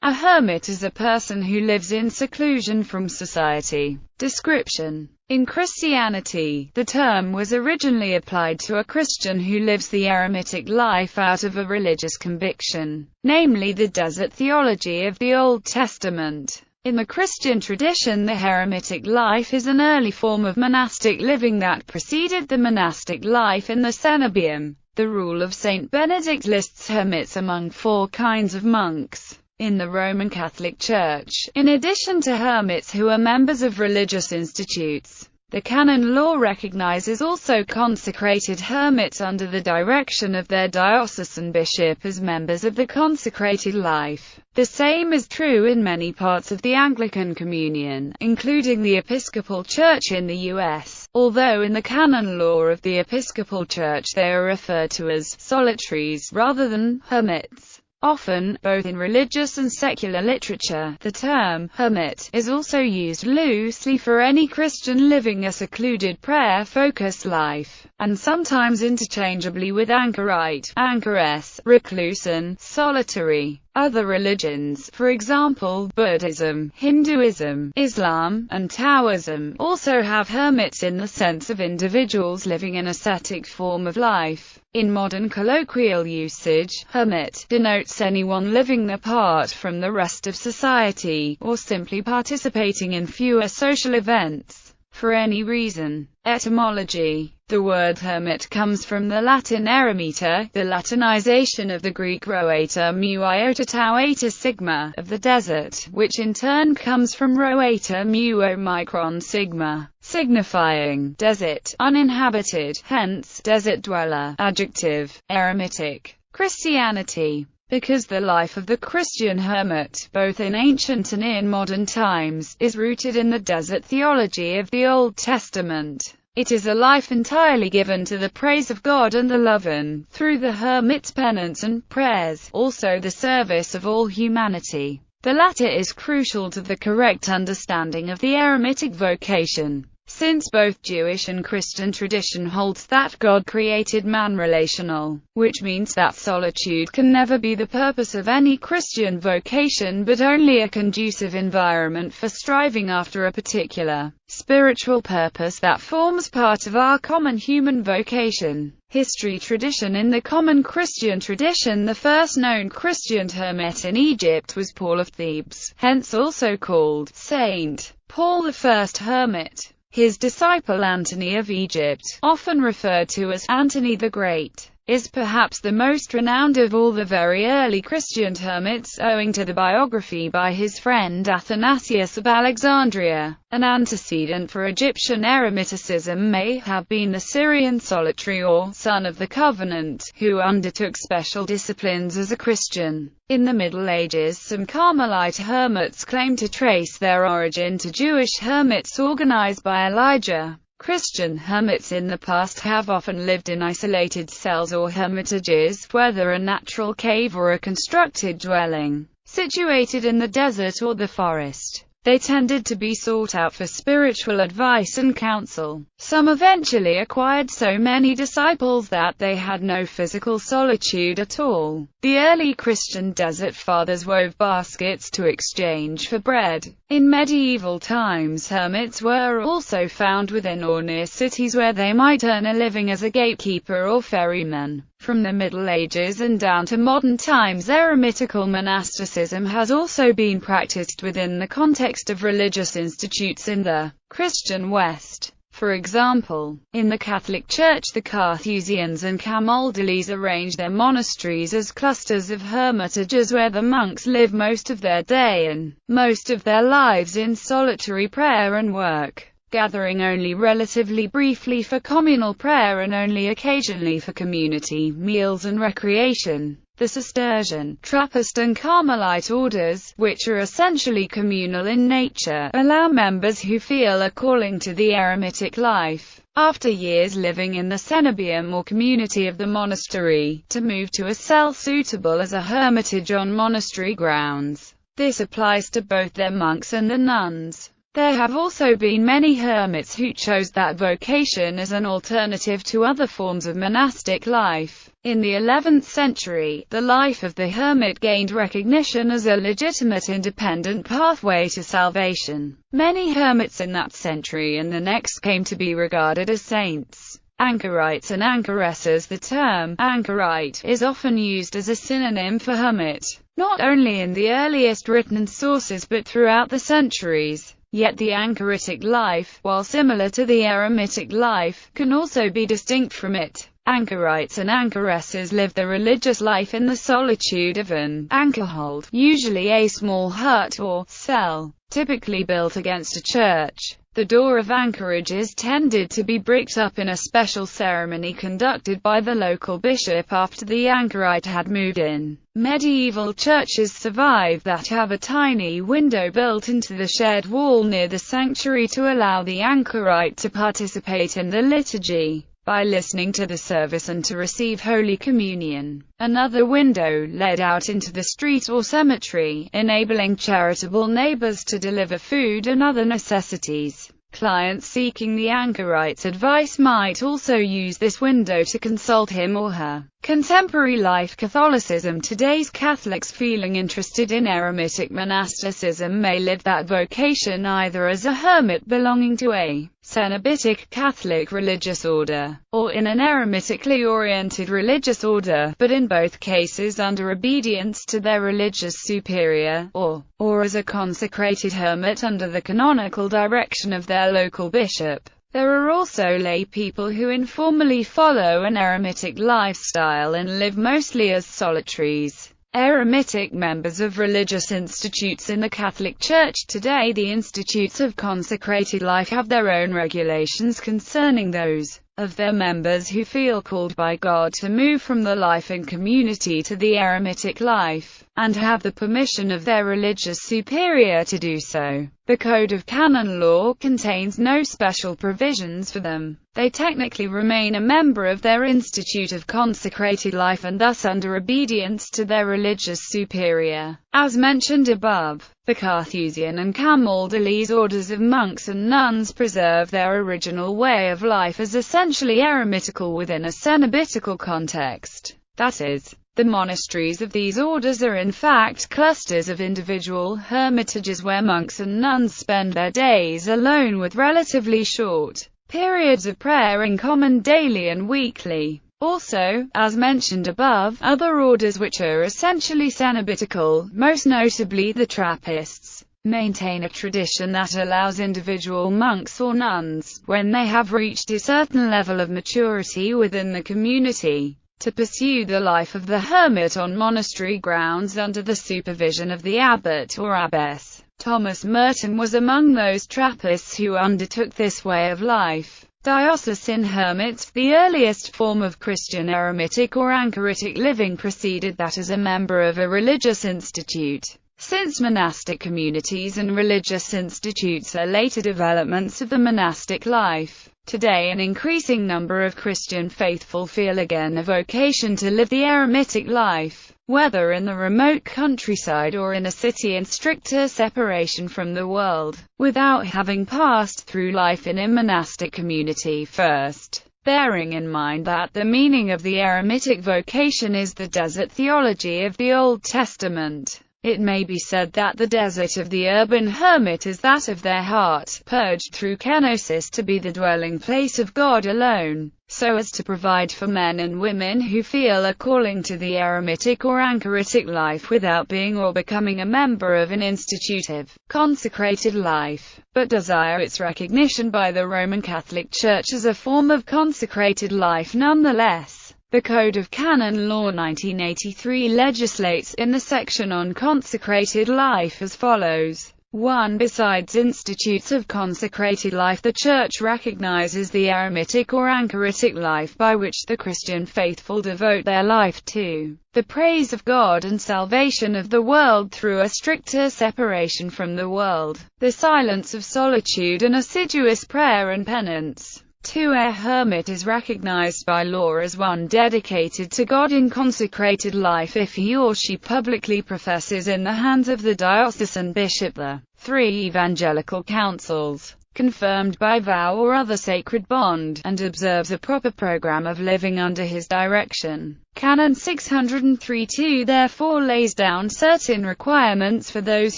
A hermit is a person who lives in seclusion from society. Description: in Christianity, the term was originally applied to a Christian who lives the eremitic life out of a religious conviction, namely the desert theology of the Old Testament. In the Christian tradition, the eremitic life is an early form of monastic living that preceded the monastic life in the cenobium. The Rule of Saint Benedict lists hermits among 4 kinds of monks in the Roman Catholic Church, in addition to hermits who are members of religious institutes. The canon law recognizes also consecrated hermits under the direction of their diocesan bishop as members of the consecrated life. The same is true in many parts of the Anglican Communion, including the Episcopal Church in the U.S., although in the canon law of the Episcopal Church they are referred to as solitaries rather than hermits. Often, both in religious and secular literature, the term hermit is also used loosely for any Christian living a secluded prayer-focused life, and sometimes interchangeably with anchorite, anchoress, recluse and solitary. Other religions, for example, Buddhism, Hinduism, Islam, and Taoism, also have hermits in the sense of individuals living an ascetic form of life. In modern colloquial usage, hermit denotes anyone living apart from the rest of society, or simply participating in fewer social events, for any reason. Etymology: the word hermit comes from the Latin eremita, the Latinization of the Greek rhoeta mu iota tau eta sigma, of the desert, which in turn comes from rhoeta mu omicron sigma, signifying desert, uninhabited, hence desert dweller. Adjective: eremitic. Christianity: because the life of the Christian hermit, both in ancient and in modern times, is rooted in the desert theology of the Old Testament. It is a life entirely given to the praise of God and the love and, through the hermit's penance and prayers, also the service of all humanity. The latter is crucial to the correct understanding of the eremitic vocation, since both Jewish and Christian tradition holds that God created man relational, which means that solitude can never be the purpose of any Christian vocation but only a conducive environment for striving after a particular spiritual purpose that forms part of our common human vocation. History tradition: in the common Christian tradition, the first known Christian hermit in Egypt was Paul of Thebes, hence also called Saint Paul the First Hermit. His disciple Antony of Egypt, often referred to as Antony the Great, is perhaps the most renowned of all the very early Christian hermits, owing to the biography by his friend Athanasius of Alexandria. An antecedent for Egyptian eremiticism may have been the Syrian solitary or son of the covenant, who undertook special disciplines as a Christian. In the Middle Ages, some Carmelite hermits claim to trace their origin to Jewish hermits organized by Elijah. Christian hermits in the past have often lived in isolated cells or hermitages, whether a natural cave or a constructed dwelling, situated in the desert or the forest. They tended to be sought out for spiritual advice and counsel. Some eventually acquired so many disciples that they had no physical solitude at all. The early Christian desert fathers wove baskets to exchange for bread. In medieval times, hermits were also found within or near cities where they might earn a living as a gatekeeper or ferryman. From the Middle Ages and down to modern times, eremitical monasticism has also been practiced within the context of religious institutes in the Christian West. For example, in the Catholic Church, the Carthusians and Camaldolese arranged their monasteries as clusters of hermitages where the monks live most of their day and most of their lives in solitary prayer and work, gathering only relatively briefly for communal prayer and only occasionally for community meals and recreation. The Cistercian, Trappist and Carmelite orders, which are essentially communal in nature, allow members who feel a calling to the eremitic life, after years living in the cenobium or community of the monastery, to move to a cell suitable as a hermitage on monastery grounds. This applies to both their monks and the nuns. There have also been many hermits who chose that vocation as an alternative to other forms of monastic life. In the 11th century, the life of the hermit gained recognition as a legitimate independent pathway to salvation. Many hermits in that century and the next came to be regarded as saints. Anchorites and anchoresses. The term anchorite is often used as a synonym for hermit, not only in the earliest written sources but throughout the centuries. Yet the anchoritic life, while similar to the eremitic life, can also be distinct from it. Anchorites and anchoresses live the religious life in the solitude of an anchorhold, usually a small hut or cell, typically built against a church. The door of anchorage is tended to be bricked up in a special ceremony conducted by the local bishop after the anchorite had moved in. Medieval churches survive that have a tiny window built into the shed wall near the sanctuary to allow the anchorite to participate in the liturgy by listening to the service and to receive Holy Communion. Another window led out into the street or cemetery, enabling charitable neighbors to deliver food and other necessities. Clients seeking the anchorite's advice might also use this window to consult him or her. Contemporary life Catholicism. Today's Catholics feeling interested in eremitic monasticism may live that vocation either as a hermit belonging to a Cenobitic Catholic religious order, or in an eremitically oriented religious order, but in both cases under obedience to their religious superior, or as a consecrated hermit under the canonical direction of their local bishop. There are also lay people who informally follow an eremitic lifestyle and live mostly as solitaries. Eremitic members of religious institutes in the Catholic Church. Today the institutes of consecrated life have their own regulations concerning those of their members who feel called by God to move from the life in community to the eremitic life, and have the permission of their religious superior to do so. The Code of Canon Law contains no special provisions for them. They technically remain a member of their Institute of Consecrated Life and thus under obedience to their religious superior. As mentioned above, the Carthusian and Camaldolese orders of monks and nuns preserve their original way of life as essentially eremitical within a cenobitical context. That is, the monasteries of these orders are in fact clusters of individual hermitages where monks and nuns spend their days alone with relatively short periods of prayer in common daily and weekly. Also, as mentioned above, other orders which are essentially cenobitical, most notably the Trappists, maintain a tradition that allows individual monks or nuns, when they have reached a certain level of maturity within the community, to pursue the life of the hermit on monastery grounds under the supervision of the abbot or abbess. Thomas Merton was among those Trappists who undertook this way of life. Diocesan hermits. The earliest form of Christian eremitic or anchoritic living preceded that as a member of a religious institute. Since monastic communities and religious institutes are later developments of the monastic life, today an increasing number of Christian faithful feel again a vocation to live the eremitic life, whether in the remote countryside or in a city in stricter separation from the world, without having passed through life in a monastic community first. Bearing in mind that the meaning of the eremitic vocation is the desert theology of the Old Testament, it may be said that the desert of the urban hermit is that of their heart, purged through kenosis to be the dwelling place of God alone, so as to provide for men and women who feel a calling to the eremitic or anchoritic life without being or becoming a member of an institutive, consecrated life, but desire its recognition by the Roman Catholic Church as a form of consecrated life nonetheless. The Code of Canon Law 1983 legislates in the section on consecrated life as follows. 1. Besides institutes of consecrated life, the Church recognizes the eremitic or anchoritic life by which the Christian faithful devote their life to the praise of God and salvation of the world through a stricter separation from the world, the silence of solitude and assiduous prayer and penance. 2. A hermit is recognized by law as one dedicated to God in consecrated life if he or she publicly professes in the hands of the diocesan bishop the 3 evangelical councils, confirmed by vow or other sacred bond, and observes a proper program of living under his direction. Canon 603-2 therefore lays down certain requirements for those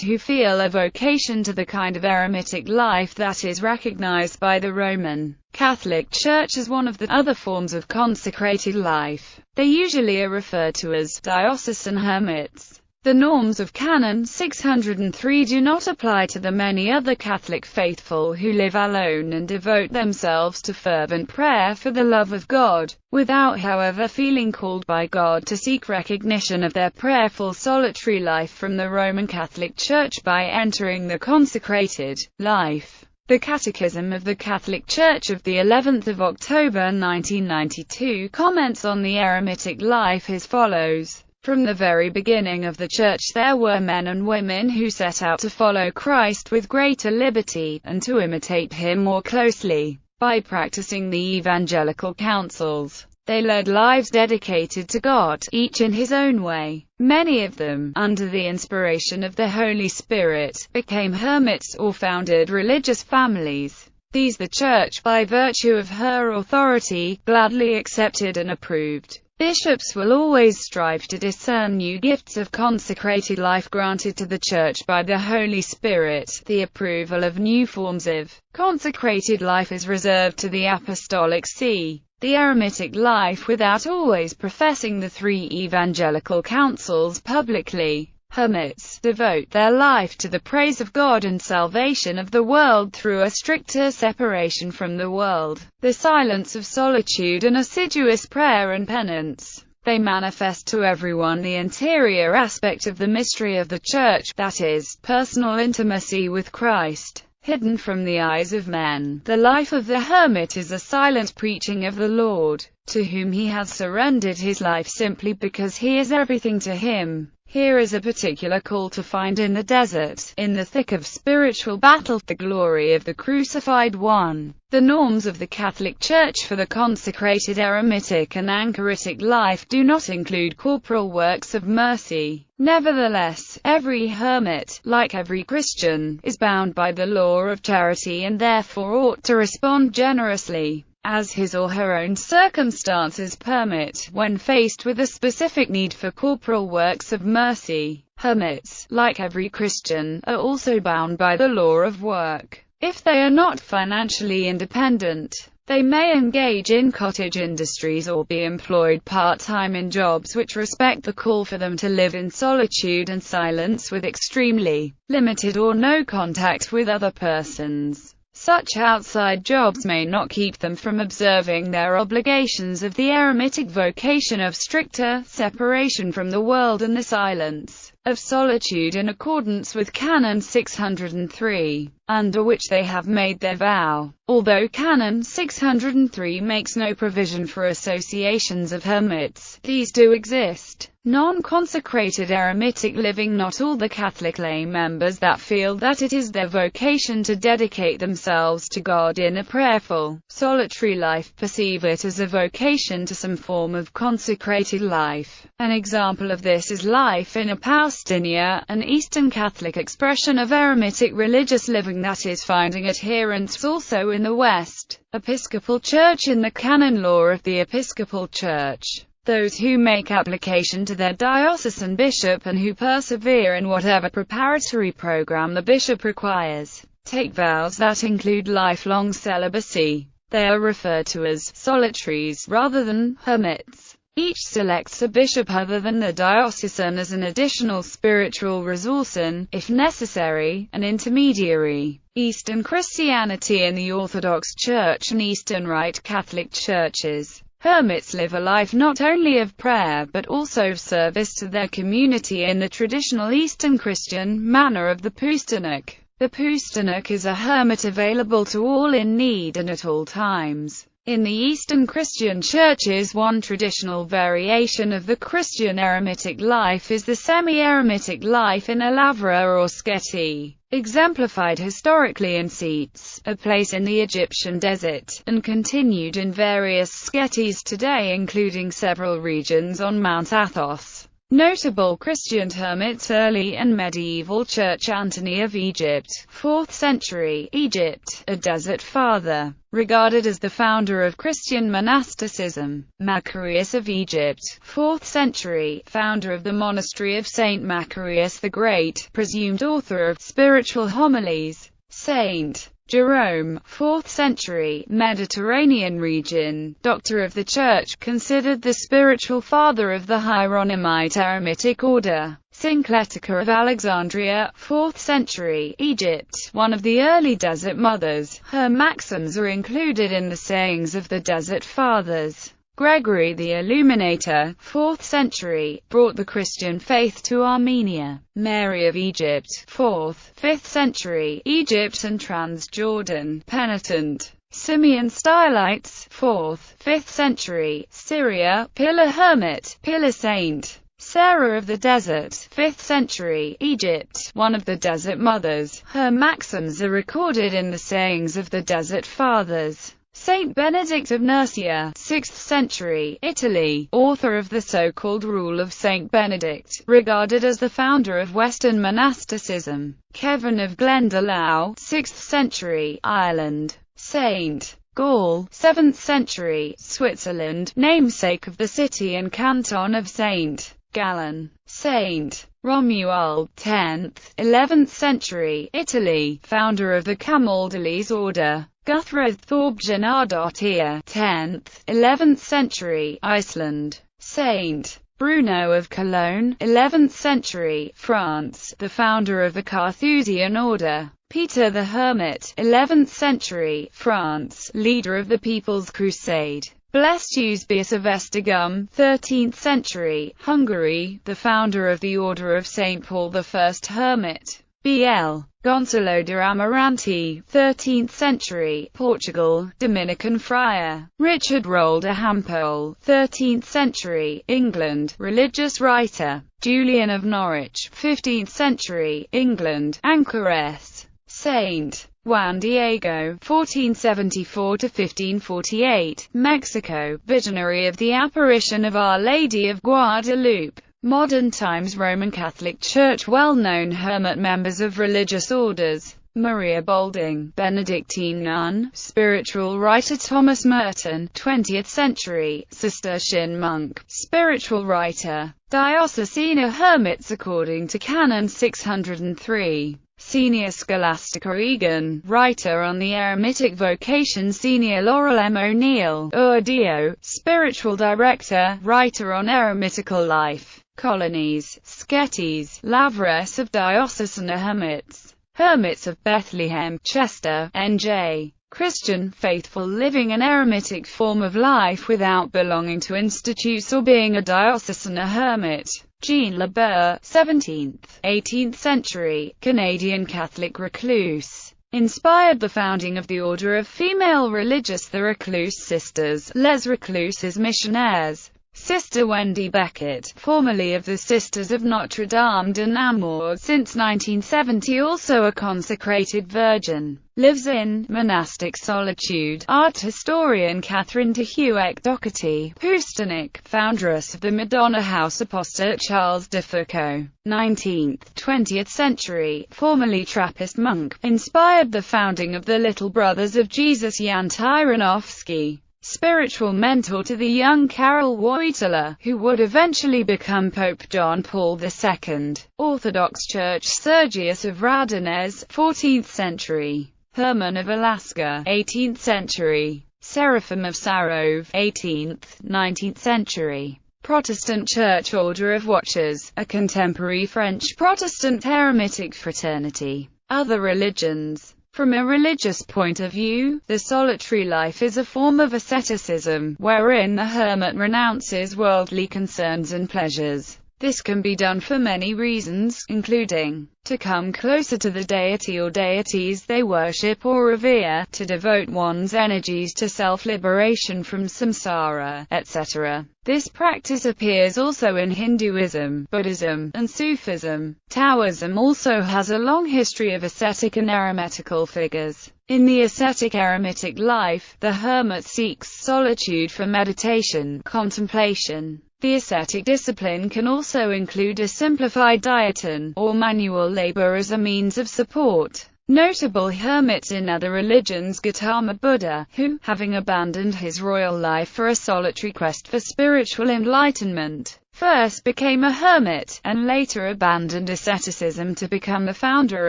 who feel a vocation to the kind of eremitic life that is recognized by the Roman Catholic Church as one of the other forms of consecrated life. They usually are referred to as diocesan hermits. The norms of Canon 603 do not apply to the many other Catholic faithful who live alone and devote themselves to fervent prayer for the love of God, without however feeling called by God to seek recognition of their prayerful solitary life from the Roman Catholic Church by entering the consecrated life. The Catechism of the Catholic Church of the 11th of October 1992 comments on the eremitic life as follows. From the very beginning of the Church there were men and women who set out to follow Christ with greater liberty, and to imitate him more closely. By practicing the evangelical counsels, they led lives dedicated to God, each in his own way. Many of them, under the inspiration of the Holy Spirit, became hermits or founded religious families. These the Church, by virtue of her authority, gladly accepted and approved. Bishops will always strive to discern new gifts of consecrated life granted to the Church by the Holy Spirit. The approval of new forms of consecrated life is reserved to the Apostolic See. The eremitic life without always professing the 3 evangelical counsels publicly. Hermits devote their life to the praise of God and salvation of the world through a stricter separation from the world, the silence of solitude and assiduous prayer and penance. They manifest to everyone the interior aspect of the mystery of the Church, that is, personal intimacy with Christ, hidden from the eyes of men. The life of the hermit is a silent preaching of the Lord, to whom he has surrendered his life simply because he is everything to him. Here is a particular call to find in the desert, in the thick of spiritual battle, the glory of the crucified one. The norms of the Catholic Church for the consecrated eremitic and anchoritic life do not include corporal works of mercy. Nevertheless, every hermit, like every Christian, is bound by the law of charity and therefore ought to respond generously, as his or her own circumstances permit, when faced with a specific need for corporal works of mercy. Hermits, like every Christian, are also bound by the law of work. If they are not financially independent, they may engage in cottage industries or be employed part-time in jobs which respect the call for them to live in solitude and silence with extremely limited or no contact with other persons. Such outside jobs may not keep them from observing their obligations of the eremitic vocation of stricter separation from the world and the silence of solitude in accordance with Canon 603, under which they have made their vow. Although Canon 603 makes no provision for associations of hermits, these do exist. Non-consecrated eremitic living. Not all the Catholic lay members that feel that it is their vocation to dedicate themselves to God in a prayerful, solitary life perceive it as a vocation to some form of consecrated life. An example of this is life in a Paustinia, an Eastern Catholic expression of eremitic religious living that is finding adherents also in the West Episcopal Church in the canon law of the Episcopal Church. Those who make application to their diocesan bishop and who persevere in whatever preparatory program the bishop requires, take vows that include lifelong celibacy. They are referred to as solitaries rather than hermits. Each selects a bishop other than the diocesan as an additional spiritual resource and, if necessary, an intermediary. Eastern Christianity in the Orthodox Church and Eastern Rite Catholic churches. Hermits live a life not only of prayer but also of service to their community in the traditional Eastern Christian manner of the Paustinak. The Paustinak is a hermit available to all in need and at all times. In the Eastern Christian churches, one traditional variation of the Christian eremitic life is the semi-eremitic life in a lavra or sketi, exemplified historically in Seats, a place in the Egyptian desert, and continued in various sketis today including several regions on Mount Athos. Notable Christian hermits. Early and medieval church. Antony of Egypt, 4th century, Egypt, a desert father, regarded as the founder of Christian monasticism. Macarius of Egypt, 4th century, founder of the monastery of Saint Macarius the Great, presumed author of spiritual homilies. Saint Jerome, 4th century, Mediterranean region, doctor of the Church, considered the spiritual father of the Hieronymite Eremitic order. Syncletica of Alexandria, 4th century, Egypt, one of the early Desert Mothers. Her maxims are included in the sayings of the Desert Fathers. Gregory the Illuminator, 4th century, brought the Christian faith to Armenia. Mary of Egypt, 4th, 5th century, Egypt and Transjordan, penitent. Simeon Stylites, 4th, 5th century, Syria, pillar hermit, pillar saint. Sarah of the Desert, 5th century, Egypt, one of the Desert Mothers. Her maxims are recorded in the sayings of the Desert Fathers. Saint Benedict of Nursia, 6th century, Italy, author of the so-called Rule of Saint Benedict, regarded as the founder of Western monasticism. Kevin of Glendalough, 6th century, Ireland. Saint Gall, 7th century, Switzerland, namesake of the city and canton of Saint Gallen. Saint Romuald, 10th, 11th century, Italy, founder of the Camaldolese order. Guthred Thorbjarnardottir, 10th, 11th century, Iceland. Saint Bruno of Cologne, 11th century, France, the founder of the Carthusian order. Peter the Hermit, 11th century, France, leader of the People's Crusade. Blessed Eusebius of Esztergom, 13th century, Hungary, the founder of the Order of St. Paul the First Hermit. B.L. Gonçalo de Amarante, 13th century, Portugal, Dominican friar. Richard Roald de Hampole, 13th century, England, religious writer. Julian of Norwich, 15th century, England, anchoress. Saint Juan Diego, 1474–1548, Mexico, visionary of the apparition of Our Lady of Guadalupe. Modern times Roman Catholic Church. Well-known hermit members of religious orders. Maria Boulding, Benedictine nun. Spiritual writer Thomas Merton, 20th century, Cistercian monk. Spiritual writer. Diocesan hermits according to Canon 603. Senior Scholastica Egan, writer on the eremitic vocation. Senior Laurel M. O'Neill, Urdio, spiritual director, writer on eremitical life. Colonies, Sketes, Lavras of Diocesan Hermits. Hermits of Bethlehem, Chester, N.J. Christian, faithful, living an eremitic form of life without belonging to institutes or being a diocesan hermit. Jean Labeur, 17th, 18th century, Canadian Catholic recluse. Inspired the founding of the order of female religious, the Recluse Sisters, Les Recluses Missionnaires. Sister Wendy Beckett, formerly of the Sisters of Notre Dame de Namur, since 1970 also a consecrated virgin, lives in monastic solitude. Art historian Catherine de Hueck Doherty, Houstonic, foundress of the Madonna House. Apostate Charles de Foucault, 19th, 20th century, formerly Trappist monk, inspired the founding of the Little Brothers of Jesus. Jan Tyranowski, spiritual mentor to the young Karol Wojtyla, who would eventually become Pope John Paul II. Orthodox Church. Sergius of Radones, 14th century. Herman of Alaska, 18th century. Seraphim of Sarov, 18th, 19th century. Protestant Church. Order of Watchers, a contemporary French Protestant eremitic fraternity. Other religions. From a religious point of view, the solitary life is a form of asceticism, wherein the hermit renounces worldly concerns and pleasures. This can be done for many reasons, including to come closer to the deity or deities they worship or revere, to devote one's energies to self-liberation from samsara, etc. This practice appears also in Hinduism, Buddhism, and Sufism. Taoism also has a long history of ascetic and eremitical figures. In the ascetic eremitic life, the hermit seeks solitude for meditation, contemplation, The ascetic discipline can also include a simplified diet or manual labor as a means of support. Notable hermits in other religions: Gautama Buddha, who, having abandoned his royal life for a solitary quest for spiritual enlightenment, first became a hermit, and later abandoned asceticism to become the founder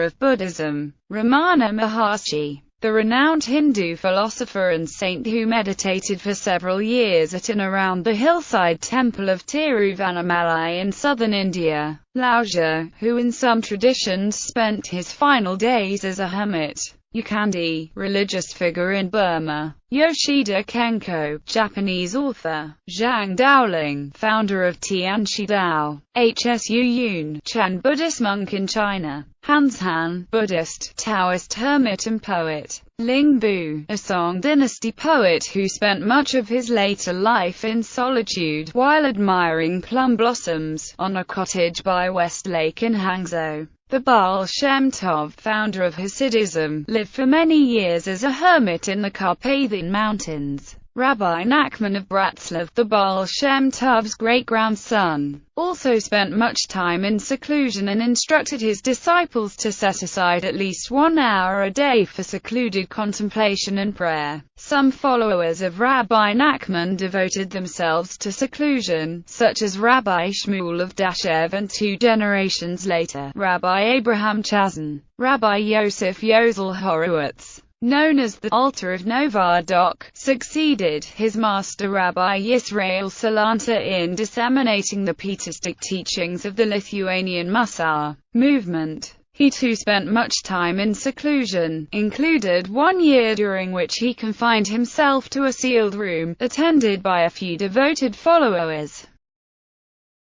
of Buddhism. Ramana Maharshi, the renowned Hindu philosopher and saint who meditated for several years at and around the hillside temple of Tiruvannamalai in southern India. Laozi, who in some traditions spent his final days as a hermit. Yukandi, religious figure in Burma. Yoshida Kenko, Japanese author. Zhang Daoling, founder of Tianshi Dao. Hsu Yun, Chan, Buddhist monk in China. Hans Han, Buddhist, Taoist hermit and poet. Ling Bu, a Song dynasty poet who spent much of his later life in solitude, while admiring plum blossoms, on a cottage by West Lake in Hangzhou. The Baal Shem Tov, founder of Hasidism, lived for many years as a hermit in the Carpathian Mountains. Rabbi Nachman of Bratslav, the Baal Shem Tov's great-grandson, also spent much time in seclusion and instructed his disciples to set aside at least 1 hour a day for secluded contemplation and prayer. Some followers of Rabbi Nachman devoted themselves to seclusion, such as Rabbi Shmuel of Dashev, and 2 generations later, Rabbi Abraham Chazan. Rabbi Yosef Yozel Horowitz, known as the Altar of Novardok, succeeded his master Rabbi Yisrael Salanta in disseminating the Pietistic teachings of the Lithuanian Musar movement. He too spent much time in seclusion, included 1 year during which he confined himself to a sealed room, attended by a few devoted followers.